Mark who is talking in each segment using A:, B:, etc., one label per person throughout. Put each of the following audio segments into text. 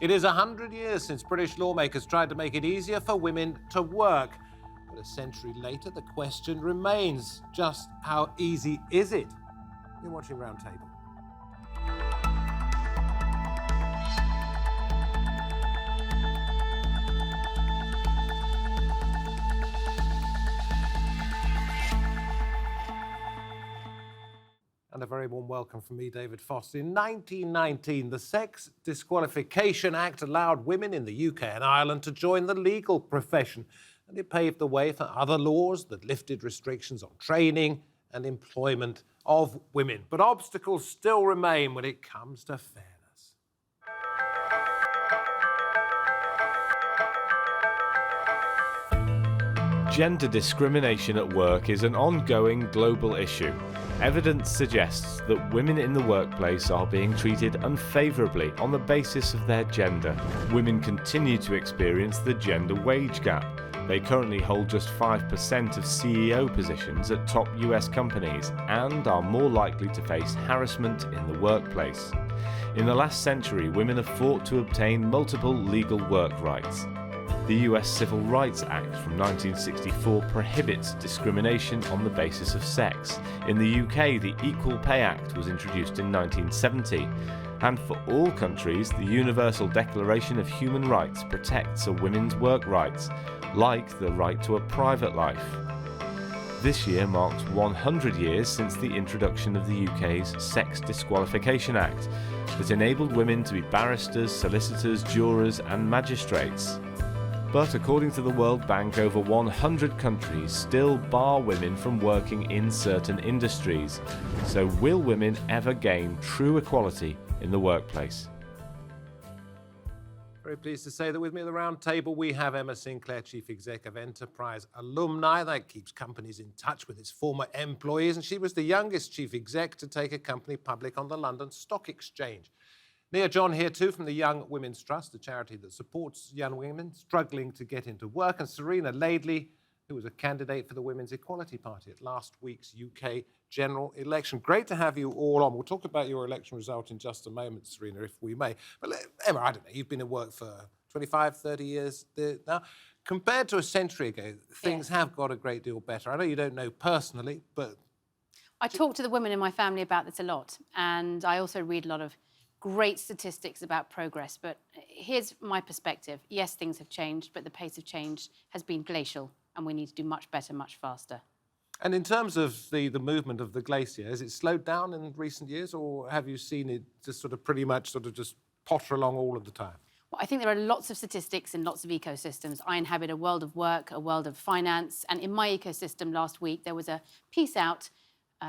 A: It is 100 years since British lawmakers tried to make it easier for women to work. But a century later, the question remains, just how easy is it? You're watching Roundtable. And a very warm welcome from me, David Foster. In 1919, the Sex Disqualification Act allowed women in the UK and Ireland to join the legal profession, and it paved the way for other laws that lifted restrictions on training and employment of women. But obstacles still remain when it comes to fairness.
B: Gender discrimination at work is an ongoing global issue. Evidence suggests that women in the workplace are being treated unfavourably on the basis of their gender. Women continue to experience the gender wage gap. They currently hold just 5% of CEO positions at top US companies and are more likely to face harassment in the workplace. In the last century, women have fought to obtain multiple legal work rights. The US Civil Rights Act from 1964 prohibits discrimination on the basis of sex. In the UK, the Equal Pay Act was introduced in 1970. And for all countries, the Universal Declaration of Human Rights protects a women's work rights, like the right to a private life. This year marks 100 years since the introduction of the UK's Sex Disqualification Act, that enabled women to be barristers, solicitors, jurors and magistrates. But according to the World Bank, over 100 countries still bar women from working in certain industries. So will women ever gain true equality in the workplace?
A: Very pleased to say that with me at the round table we have Emma Sinclair, Chief Exec of EnterpriseAlumni. That keeps companies in touch with its former employees, and she was the youngest Chief Exec to take a company public on the London Stock Exchange. Nia John here too from the Young Women's Trust, a charity that supports young women struggling to get into work, and Serena Laidley, who was a candidate for the Women's Equality Party at last week's UK general election. Great to have you all on. We'll talk about your election result in just a moment, Serena, if we may. But Emma, I don't know, you've been at work for 25, 30 years now. Compared to a century ago, things have got a great deal better. I know you don't know personally, but...
C: I talk to the women in my family about this a lot, and I also read a lot of great statistics about progress, but here's my perspective. Yes, things have changed, but the pace of change has been glacial, and we need to do much better, much faster.
A: And in terms of the movement of the glacier, has it slowed down in recent years, or have you seen it just sort of pretty much just potter along all of the time?
C: Well, I think there are lots of statistics and lots of ecosystems. I inhabit a world of work, a world of finance, and in my ecosystem last week, there was a piece out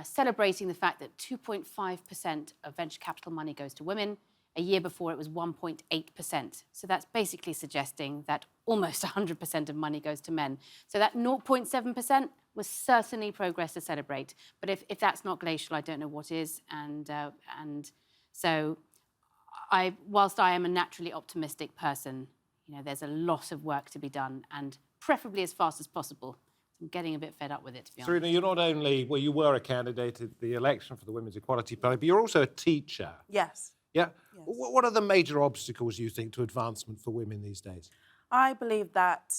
C: celebrating the fact that 2.5% of venture capital money goes to women. A year before, it was 1.8%. So that's basically suggesting that almost 100% of money goes to men. So that 0.7% was certainly progress to celebrate. But if that's not glacial, I don't know what is. And so, whilst I am a naturally optimistic person, you know, there's a lot of work to be done, and preferably as fast as possible. I'm getting a bit fed up with it, to be honest.
A: Serena, you're not only, well, you were a candidate at the election for the Women's Equality Party, but you're also a teacher.
D: Yes.
A: Yeah?
D: Yes.
A: What are the major obstacles, you think, to advancement for women these days?
D: I believe that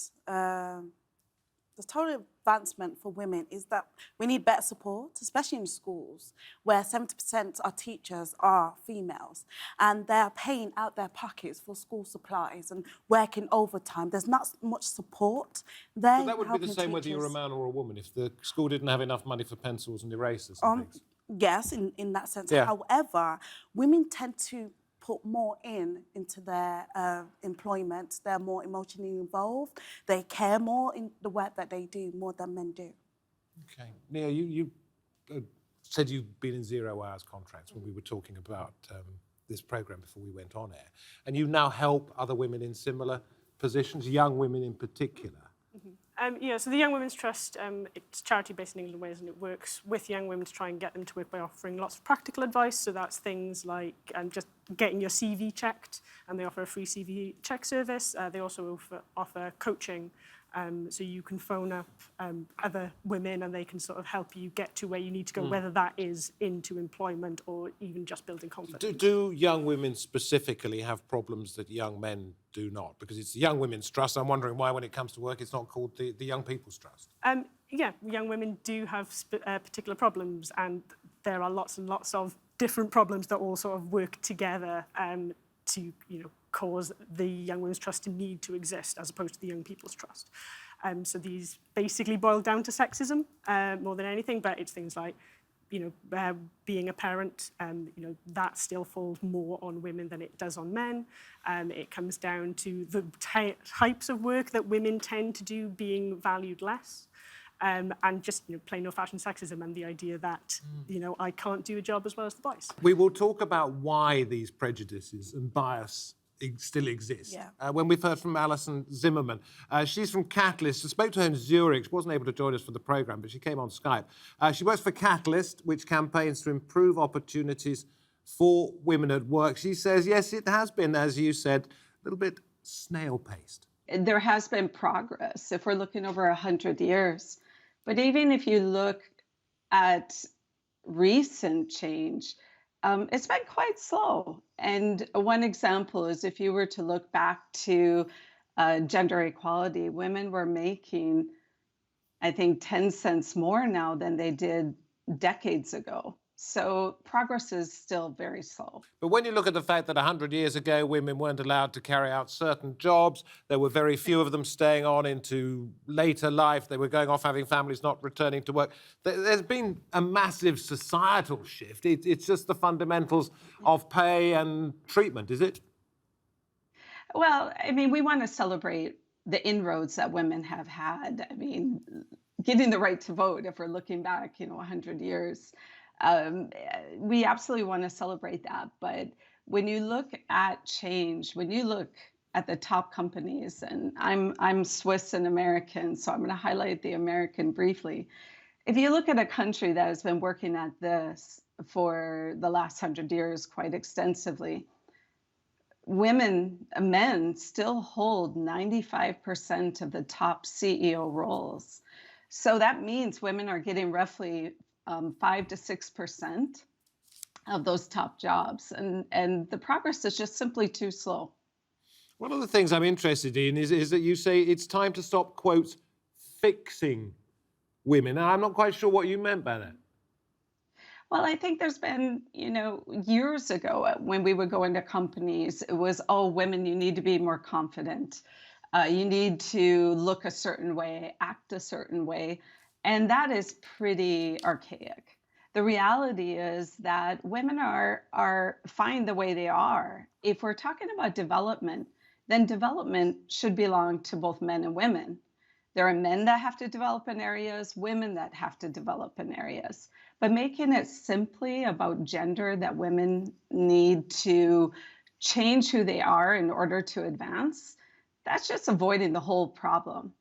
D: the total advancement for women is that we need better support, especially in schools, where 70% of teachers are females, and they're paying out their pockets for school supplies and working overtime. There's not much support there.
A: But that would be the same whether you were a man or a woman, if the school didn't have enough money for pencils and erasers and things.
D: Yes, in that sense.
A: Yeah.
D: However, women tend to put more into their employment. They're more emotionally involved. They care more in the work that they do more than men do.
A: Okay. Nia, you said you've been in 0-hours contracts when we were talking about this programme before we went on air. And you now help other women in similar positions, young women in particular.
E: So the Young Women's Trust, it's a charity based in England, Wales, and it works with young women to try and get them to work by offering lots of practical advice. So that's things like just getting your CV checked, and they offer a free CV check service. They also offer coaching So you can phone up other women and they can sort of help you get to where you need to go, whether that is into employment or even just building confidence.
A: Do young women specifically have problems that young men do not? Because it's the Young Women's Trust. I'm wondering why, when it comes to work, it's not called the Young People's Trust.
E: Yeah, young women do have particular problems, and there are lots and lots of different problems that all sort of work together to, cause the Young Women's Trust to need to exist as opposed to the Young People's Trust. So these basically boil down to sexism more than anything, but it's things like, being a parent, that still falls more on women than it does on men. It comes down to the types of work that women tend to do being valued less. And just plain old fashioned sexism and the idea that I can't do a job as well as the boys.
A: We will talk about why these prejudices and bias still exist.
D: Yeah.
A: When we've heard from Allyson Zimmermann, she's from Catalyst. I spoke to her in Zurich. She wasn't able to join us for the programme, but she came on Skype. She works for Catalyst, which campaigns to improve opportunities for women at work. She says, yes, it has been, as you said, a little bit snail-paced.
F: There has been progress if we're looking over 100 years. But even if you look at recent change, it's been quite slow. And one example is if you were to look back to gender equality, women were making, I think, 10 cents more now than they did decades ago. So progress is still very slow.
A: But when you look at the fact that 100 years ago, women weren't allowed to carry out certain jobs, there were very few of them staying on into later life, they were going off having families, not returning to work. There's been a massive societal shift. It's just the fundamentals of pay and treatment, is it?
F: Well, I mean, we want to celebrate the inroads that women have had. I mean, getting the right to vote, if we're looking back, 100 years. We absolutely want to celebrate that. But when you look at change, when you look at the top companies, and I'm Swiss and American, so I'm going to highlight the American briefly. If you look at a country that has been working at this for the last 100 years quite extensively, men still hold 95% of the top CEO roles. So that means women are getting roughly 5 to 6% of those top jobs. And the progress is just simply too slow.
A: One of the things I'm interested in is that you say it's time to stop, quote, fixing women. Now, I'm not quite sure what you meant by that.
F: Well, I think there's been, years ago when we would go into companies, it was, oh, women, you need to be more confident. You need to look a certain way, act a certain way. And that is pretty archaic. The reality is that women are fine the way they are. If we're talking about development, then development should belong to both men and women. There are men that have to develop in areas, women that have to develop in areas. But making it simply about gender, that women need to change who they are in order to advance, that's just avoiding the whole problem.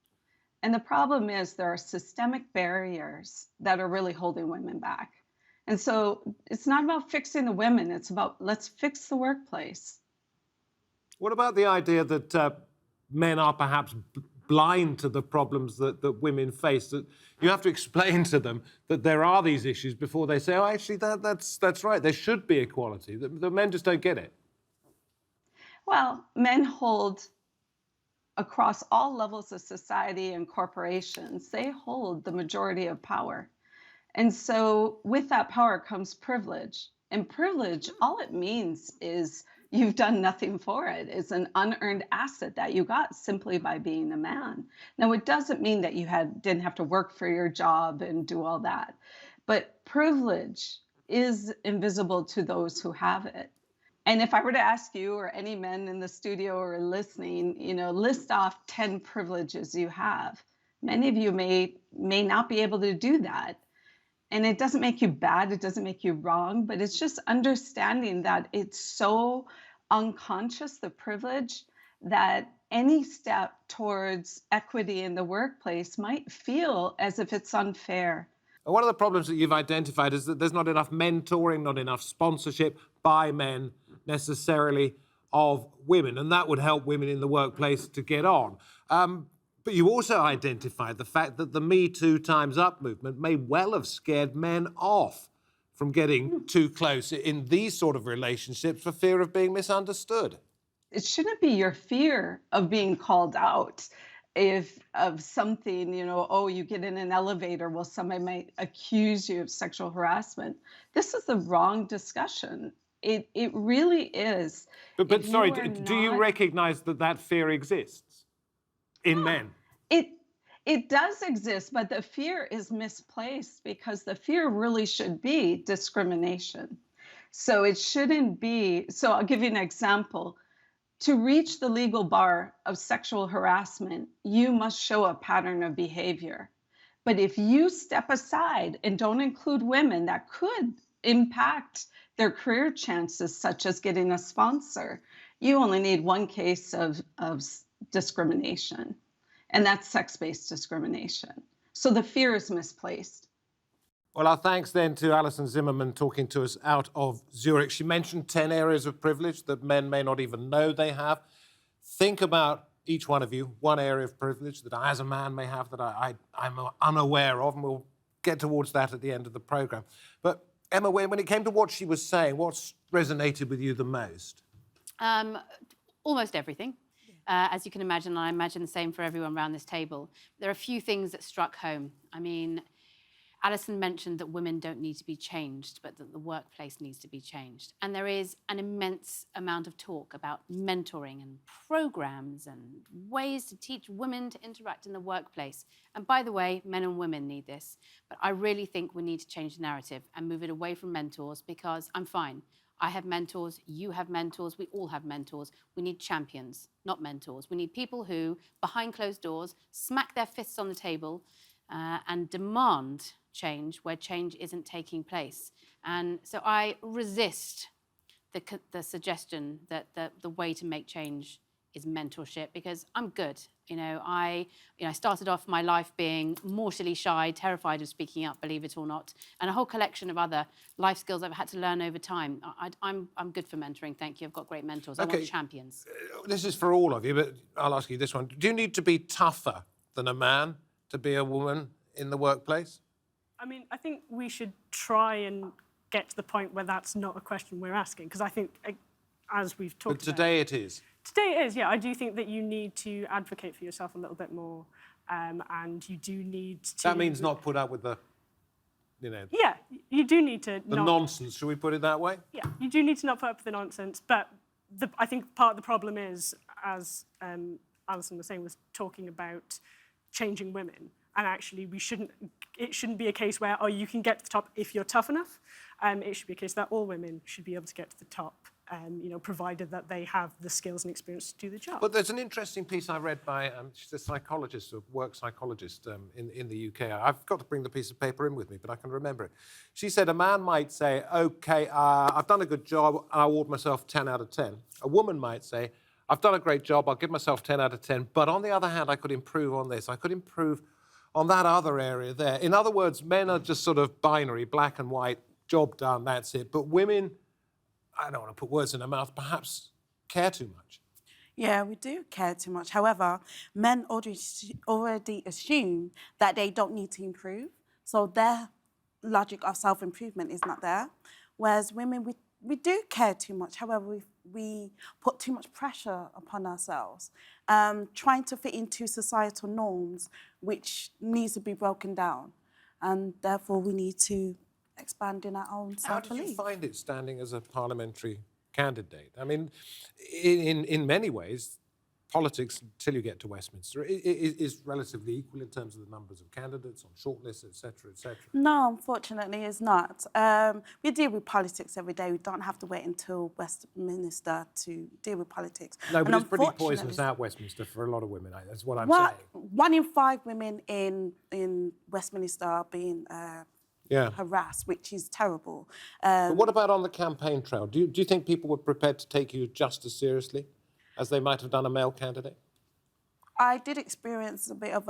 F: And the problem is there are systemic barriers that are really holding women back. And so it's not about fixing the women, it's about let's fix the workplace.
A: What about the idea that men are perhaps blind to the problems that women face, that you have to explain to them that there are these issues before they say, oh, actually, that's right, there should be equality. The men just don't get it.
F: Well, men hold, across all levels of society and corporations, they hold the majority of power. And so with that power comes privilege. And privilege, all it means is you've done nothing for it. It's an unearned asset that you got simply by being a man. Now, it doesn't mean that you didn't have to work for your job and do all that. But privilege is invisible to those who have it. And if I were to ask you or any men in the studio or listening, list off 10 privileges you have, many of you may not be able to do that. And it doesn't make you bad, it doesn't make you wrong, but it's just understanding that it's so unconscious, the privilege, that any step towards equity in the workplace might feel as if it's unfair.
A: One of the problems that you've identified is that there's not enough mentoring, not enough sponsorship by men necessarily of women, and that would help women in the workplace to get on. But you also identified the fact that the Me Too Time's Up movement may well have scared men off from getting too close in these sort of relationships for fear of being misunderstood.
F: It shouldn't be your fear of being called out if of something, oh, you get in an elevator, well, somebody might accuse you of sexual harassment. This is the wrong discussion. It really is.
A: But sorry,
F: If
A: do you recognize that that fear exists in men?
F: It does exist, but the fear is misplaced because the fear really should be discrimination. So it shouldn't be. So I'll give you an example. To reach the legal bar of sexual harassment, you must show a pattern of behavior. But if you step aside and don't include women, that could impact their career chances, such as getting a sponsor. You only need one case of discrimination, and that's sex-based discrimination. So the fear is misplaced.
A: Well, our thanks then to Allyson Zimmermann talking to us out of Zurich. She mentioned 10 areas of privilege that men may not even know they have. Think about each one of you, one area of privilege that I as a man may have that I'm unaware of, and we'll get towards that at the end of the programme. But Emma, when it came to what she was saying, what's resonated with you the most?
C: Almost everything. As you can imagine, and I imagine the same for everyone around this table. There are a few things that struck home. I mean, Allyson mentioned that women don't need to be changed, but that the workplace needs to be changed. And there is an immense amount of talk about mentoring and programs and ways to teach women to interact in the workplace. And by the way, men and women need this. But I really think we need to change the narrative and move it away from mentors, because I'm fine. I have mentors, you have mentors, we all have mentors. We need champions, not mentors. We need people who, behind closed doors, smack their fists on the table and demand change where change isn't taking place. And so I resist the suggestion that the way to make change is mentorship, because I'm good. I started off my life being mortally shy, terrified of speaking up, believe it or not, and a whole collection of other life skills I've had to learn over time. I'm good for mentoring, thank you. I've got great mentors. I want champions.
A: This is for all of you, but I'll ask you this one. Do you need to be tougher than a man to be a woman in the workplace?
E: I mean, I think we should try and get to the point where that's not a question we're asking, because I think, as we've talked about...
A: But today it is.
E: Today it is, yeah. I do think that you need to advocate for yourself a little bit more, and you do need to...
A: That means not put up with the,
E: Yeah, you do need to
A: the nonsense, shall we put it that way?
E: Yeah, you do need to not put up with the nonsense, but I think part of the problem is, as Allyson was saying, was talking about changing women. And actually, it shouldn't be a case where, you can get to the top if you're tough enough. It should be a case that all women should be able to get to the top, provided that they have the skills and experience to do the job.
A: But there's an interesting piece I read by, she's a psychologist, a work psychologist in the UK. I've got to bring the piece of paper in with me, but I can remember it. She said a man might say, OK, I've done a good job, and I award myself 10 out of 10. A woman might say, I've done a great job, I'll give myself 10 out of 10, but on the other hand, I could improve on this, I could improve on that other area there. In other words, men are just sort of binary, black and white, job done, that's it. But women, I don't want to put words in their mouth, perhaps care too much.
D: Yeah, we do care too much. However, men already assume that they don't need to improve, so their logic of self-improvement is not there. Whereas women, we do care too much. However, we put too much pressure upon ourselves, trying to fit into societal norms, which needs to be broken down. And therefore, we need to expand in our own self-belief.
A: How did you find it standing as a parliamentary candidate? I mean, in many ways, politics, until you get to Westminster, is relatively equal in terms of the numbers of candidates on shortlists, etc., etc.
D: No, unfortunately, it's not. We deal with politics every day. We don't have to wait until Westminster to deal with politics.
A: No, but it's pretty poisonous out Westminster for a lot of women. That's what I'm saying.
D: 1 in 5 women in Westminster are being harassed, which is terrible.
A: But what about on the campaign trail? Do you think people were prepared to take you just as seriously as they might have done a male candidate?
D: I did experience a bit of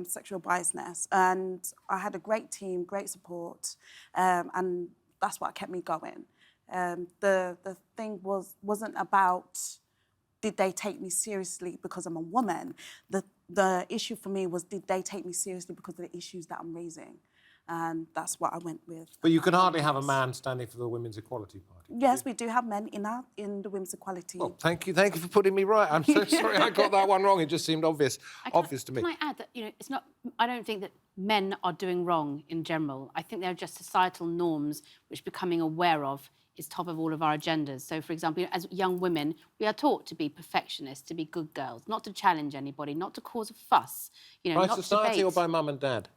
D: sexual biasness, and I had a great team, great support, and that's what kept me going. The thing wasn't about did they take me seriously because I'm a woman. the issue for me was, did they take me seriously because of the issues that I'm raising? And that's what I went with.
A: But you can hardly have a man standing for the Women's Equality Party.
D: Yes, we do have men in the Women's Equality.
A: Well, thank you for putting me right. I'm so sorry I got that one wrong. It just seemed obvious to me.
C: Can I add that, it's not, I don't think that men are doing wrong in general. I think they're just societal norms which becoming aware of is top of all of our agendas. So, for example, as young women, we are taught to be perfectionists, to be good girls, not to challenge anybody, not to cause a fuss,
A: By
C: not
A: society
C: to
A: or
C: debate.
A: by mum and dad?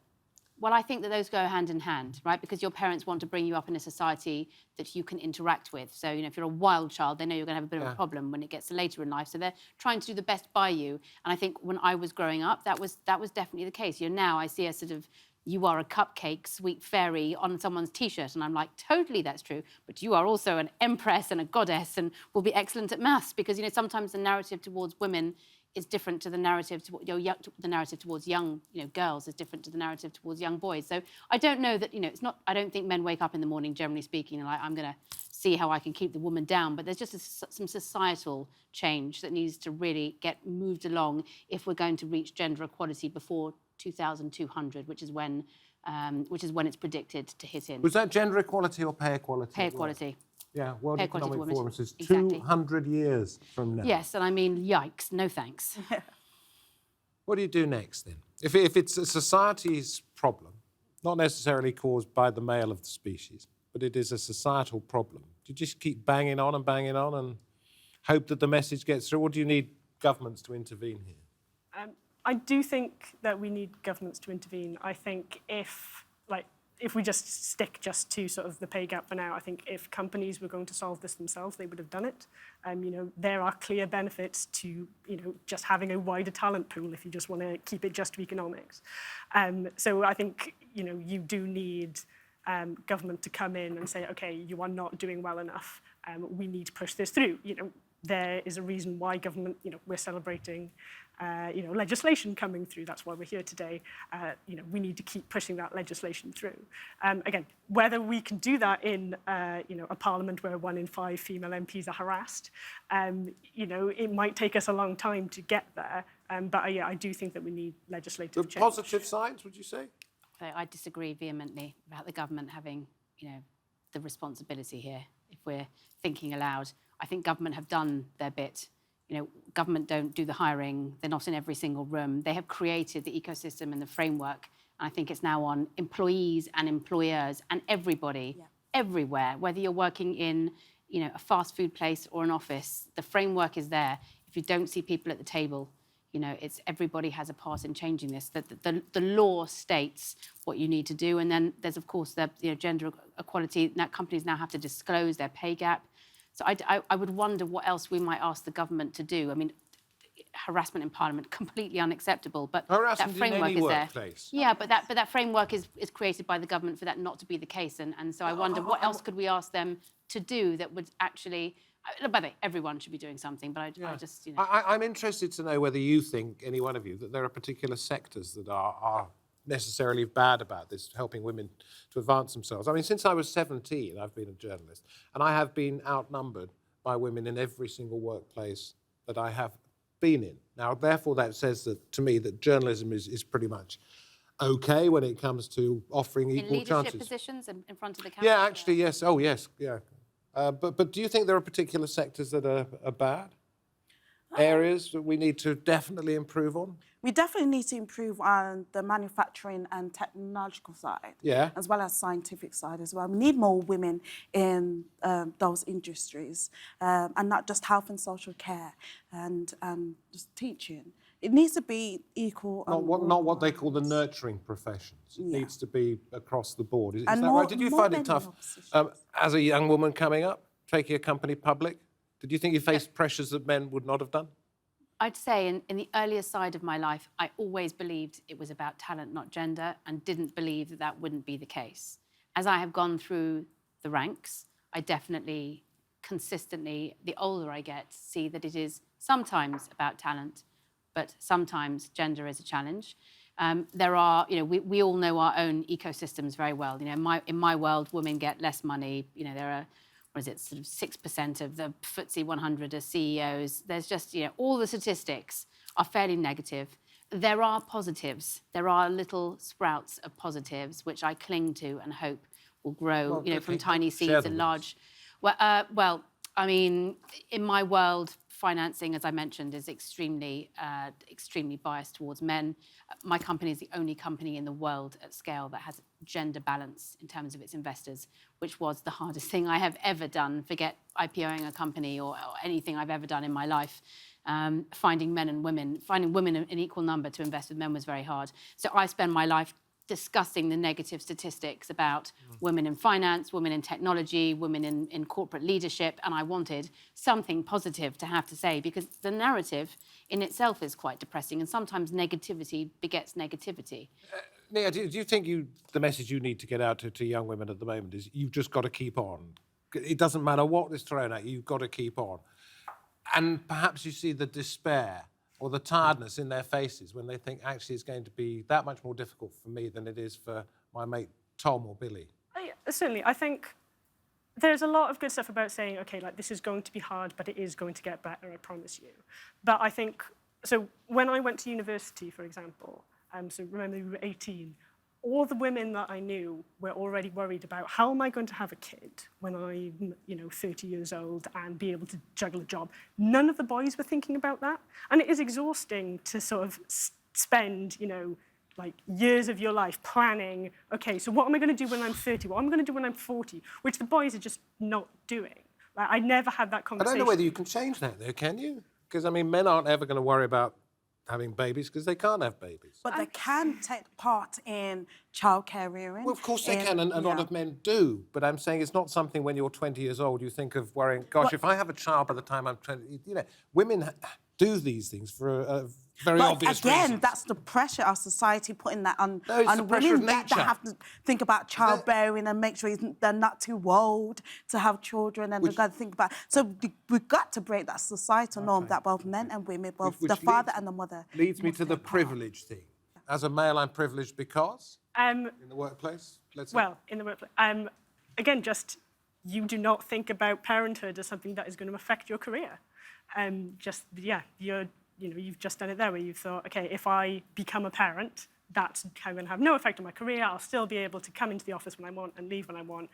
C: Well, I think that those go hand in hand, right? Because your parents want to bring you up in a society that you can interact with. So, if you're a wild child, they know you're going to have a bit of a problem when it gets later in life. So they're trying to do the best by you. And I think when I was growing up, that was definitely the case. Now I see a sort of, you are a cupcake, sweet fairy on someone's T-shirt. And I'm like, totally, that's true. But you are also an empress and a goddess and will be excellent at maths. Because, sometimes the narrative towards women is different to the narrative the narrative towards young girls is different to the narrative towards young boys. So I don't know that it's not. I don't think men wake up in the morning, generally speaking, and like, I'm going to see how I can keep the woman down. But there's just some societal change that needs to really get moved along if we're going to reach gender equality before 2200, which is when it's predicted to hit in.
A: Was that gender equality or pay equality?
C: Pay equality.
A: Yeah, World
C: Pay equality
A: Economic
C: for
A: Forum
C: women.
A: says
C: Exactly.
A: 200 years from now.
C: Yes, and I mean, yikes, no thanks.
A: What do you do next, then? If it's a society's problem, not necessarily caused by the male of the species, but it is a societal problem, do you just keep banging on and hope that the message gets through, or do you need governments to intervene here?
E: I do think that we need governments to intervene. I think if we just stick to sort of the pay gap for now, I think if companies were going to solve this themselves, they would have done it. There are clear benefits to, just having a wider talent pool if you just want to keep it just to economics. So I think, you do need government to come in and say, okay, you are not doing well enough. We need to push this through. There is a reason why government, we're celebrating legislation coming through. That's why we're here today. We need to keep pushing that legislation through. Again, whether we can do that in, a parliament where 1 in 5 female MPs are harassed, it might take us a long time to get there. But I do think that we need legislative change.
A: Positive signs, would you say?
C: I disagree vehemently about the government having, the responsibility here. If we're thinking aloud, I think government have done their bit. Government don't do the hiring. They're not in every single room. They have created the ecosystem and the framework. And I think it's now on employees and employers and everybody, everywhere, whether you're working in, a fast food place or an office, the framework is there. If you don't see people at the table, it's everybody has a part in changing this. The law states what you need to do. And then there's, of course, the gender equality. Now, companies now have to disclose their pay gap. So I would wonder what else we might ask the government to do. I mean, harassment in Parliament, completely unacceptable, but
A: harassment
C: that framework
A: in any
C: is
A: workplace.
C: there. Yeah, but that framework is created by the government for that not to be the case. And so I wonder what else could we ask them to do that would actually... By the way, everyone should be doing something, but I just,
A: I'm interested to know whether you think, any one of you, that there are particular sectors that are necessarily bad about this, helping women to advance themselves. I mean, since I was 17, I've been a journalist, and I have been outnumbered by women in every single workplace that I have been in. Now, therefore, that says that, to me, that journalism is pretty much okay when it comes to offering equal chances.
C: in leadership positions in front of the camera?
A: Yeah, actually, yes. Oh, yes, yeah. But do you think there are particular sectors that are bad? Areas that we need to definitely improve on?
D: We definitely need to improve on the manufacturing and technological side, as well as scientific side as well. We need more women in those industries, and not just health and social care and just teaching. It needs to be equal.
A: Not what they call the nurturing professions. It needs to be across the board. Is that
D: more,
A: right? Did you find it tough as a young woman coming up, taking a company public? Did you think you faced pressures that men would not have done?
C: I'd say in the earlier side of my life, I always believed it was about talent, not gender, and didn't believe that wouldn't be the case. As I have gone through the ranks, I definitely, consistently, the older I get, see that it is sometimes about talent, but sometimes gender is a challenge. There are, we all know our own ecosystems very well. In my world, women get less money. There are, sort of 6% of the FTSE 100 are CEOs. There's just, all the statistics are fairly negative. There are positives. There are little sprouts of positives which I cling to and hope will grow,
A: Well,
C: from
A: okay,
C: tiny
A: share
C: seeds
A: them
C: and
A: with us.
C: large. Well, I mean, in my world, financing, as I mentioned, is extremely biased towards men. My company is the only company in the world at scale that has gender balance in terms of its investors, which was the hardest thing I have ever done. Forget IPOing a company or anything I've ever done in my life. Finding women in equal number to invest with men was very hard. So I spend my life discussing the negative statistics about women in finance, women in technology, women in corporate leadership, and I wanted something positive to have to say, because the narrative in itself is quite depressing, and sometimes negativity begets negativity.
A: Nia, do you think the message you need to get out to young women at the moment is you've just got to keep on? It doesn't matter what is thrown at you, you've got to keep on. And perhaps you see the despair or the tiredness in their faces when they think, actually, it's going to be that much more difficult for me than it is for my mate Tom or Billy.
E: Certainly, I think there's a lot of good stuff about saying, okay, like, this is going to be hard, but it is going to get better, I promise you. But I think, so when I went to university, for example, so remember we were 18, all the women that I knew were already worried about, how am I going to have a kid when I'm, 30 years old and be able to juggle a job? None of the boys were thinking about that. And it is exhausting to sort of spend, like, years of your life planning, okay, so what am I going to do when I'm 30? What am I going to do when I'm 40? Which the boys are just not doing. Like, I never had that
A: I
E: conversation.
A: don't know whether you can change that, though, can you? Because, I mean, men aren't ever going to worry about having babies because they can't have babies.
D: But they can take part in childcare rearing.
A: Well, of course they can, and a lot of men do. But I'm saying it's not something when you're 20 years old you think of worrying, gosh, if I have a child by the time I'm 20... women do these things for a very obvious
D: again,
A: reasons.
D: that's the pressure of society putting that on,
A: No, it's the pressure
D: women
A: of
D: that
A: nature.
D: have to think about childbearing and make sure they're not too old to have children, and they've got to think about... So we've got to break that societal norm that both men and women, both
A: Which
D: the father and the mother...
A: leads me
D: must
A: to the
D: take part.
A: privilege thing. As a male, I'm privileged because? In the workplace, let's say?
E: Well, in the workplace. Again, just you do not think about parenthood as something that is going to affect your career. You've just done it there, where you've thought, okay, if I become a parent, that's going to have no effect on my career. I'll still be able to come into the office when I want and leave when I want.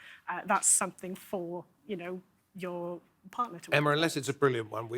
E: That's something for, your partner to...
A: Emma, unless it's a brilliant one,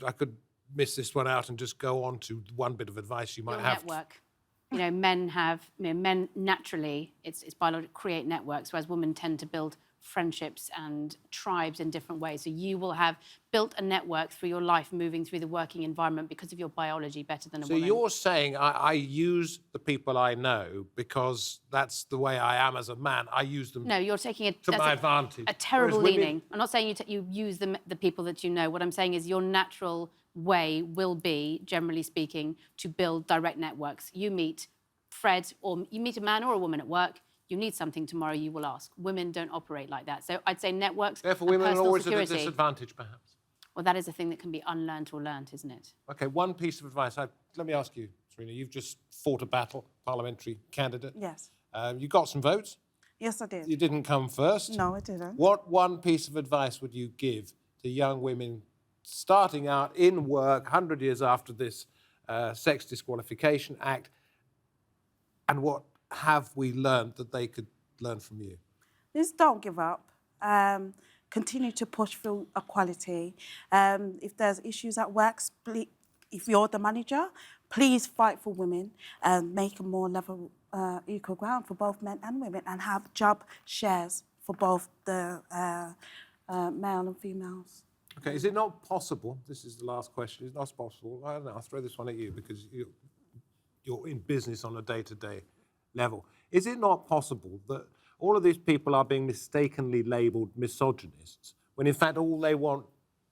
A: I could miss this one out and just go on to one bit of advice you might
C: Your
A: have.
C: network. Men naturally, it's biological, create networks, whereas women tend to build friendships and tribes in different ways. So you will have built a network through your life moving through the working environment because of your biology better than a woman.
A: So you're saying I use the people I know because that's the way I am as a man. I use them
C: No, you're taking
A: to my advantage.
C: a terrible
A: Whereas women-
C: leaning. I'm not saying you use the people that you know. What I'm saying is your natural way will be, generally speaking, to build direct networks. You meet Fred, or you meet a man or a woman at work, you need something tomorrow, you will ask. Women don't operate like that. So I'd say networks
A: Therefore,
C: and
A: women are
C: personal
A: always
C: security.
A: at a disadvantage, perhaps.
C: Well, that is a thing that can be unlearned or learned, isn't it?
A: OK, one piece of advice. Let me ask you, Serena, you've just fought a battle, parliamentary candidate.
D: Yes.
A: You got some votes.
D: Yes, I did.
A: You didn't come first.
D: No, I didn't.
A: What one piece of advice would you give to young women starting out in work 100 years after this Sex Disqualification Act, and what have we learned that they could learn from you?
D: Just don't give up. Continue to push through equality. If there's issues at work, if you're the manager, please fight for women and make a more level, equal ground for both men and women, and have job shares for both the male and females.
A: OK, is it not possible, this is the last question, is it not possible, I don't know, I'll throw this one at you because you're in business on a day-to-day level. Is it not possible that all of these people are being mistakenly labelled misogynists, when in fact all they want,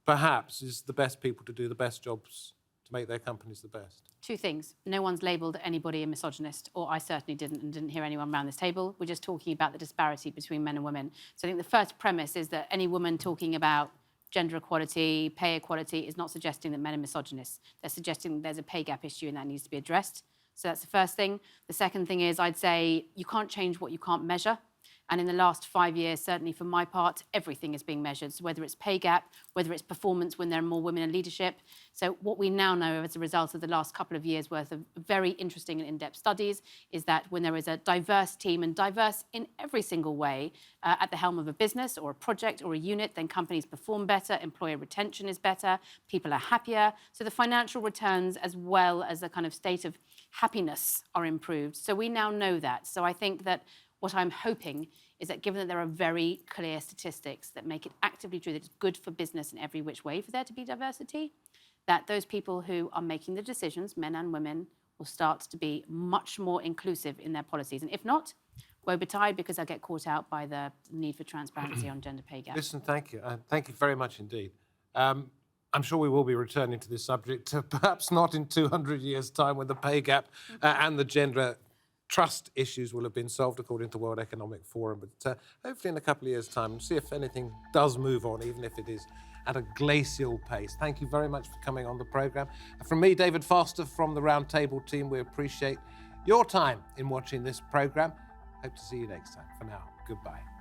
A: perhaps, is the best people to do the best jobs to make their companies the best?
C: Two things. No one's labelled anybody a misogynist, or I certainly didn't, and didn't hear anyone around this table. We're just talking about the disparity between men and women. So I think the first premise is that any woman talking about gender equality, pay equality, is not suggesting that men are misogynists. They're suggesting that there's a pay gap issue and that needs to be addressed. So that's the first thing. The second thing is, I'd say you can't change what you can't measure. And in the last 5 years, certainly for my part, everything is being measured. So whether it's pay gap, whether it's performance when there are more women in leadership. So what we now know as a result of the last couple of years' worth of very interesting and in-depth studies is that when there is a diverse team, and diverse in every single way, at the helm of a business or a project or a unit, then companies perform better, employee retention is better, people are happier. So the financial returns as well as the kind of state of happiness are improved. So we now know that. So I think that what I'm hoping is that given that there are very clear statistics that make it actively true that it's good for business in every which way for there to be diversity, that those people who are making the decisions, men and women, will start to be much more inclusive in their policies. And if not, woe betide, because they'll get caught out by the need for transparency on gender pay gap.
A: Listen, thank you. Thank you very much indeed. I'm sure we will be returning to this subject, perhaps not in 200 years' time when the pay gap and the gender trust issues will have been solved according to the World Economic Forum, but hopefully in a couple of years' time, we'll see if anything does move on, even if it is at a glacial pace. Thank you very much for coming on the programme. From me, David Foster, from the Roundtable team, we appreciate your time in watching this programme. Hope to see you next time. For now, goodbye.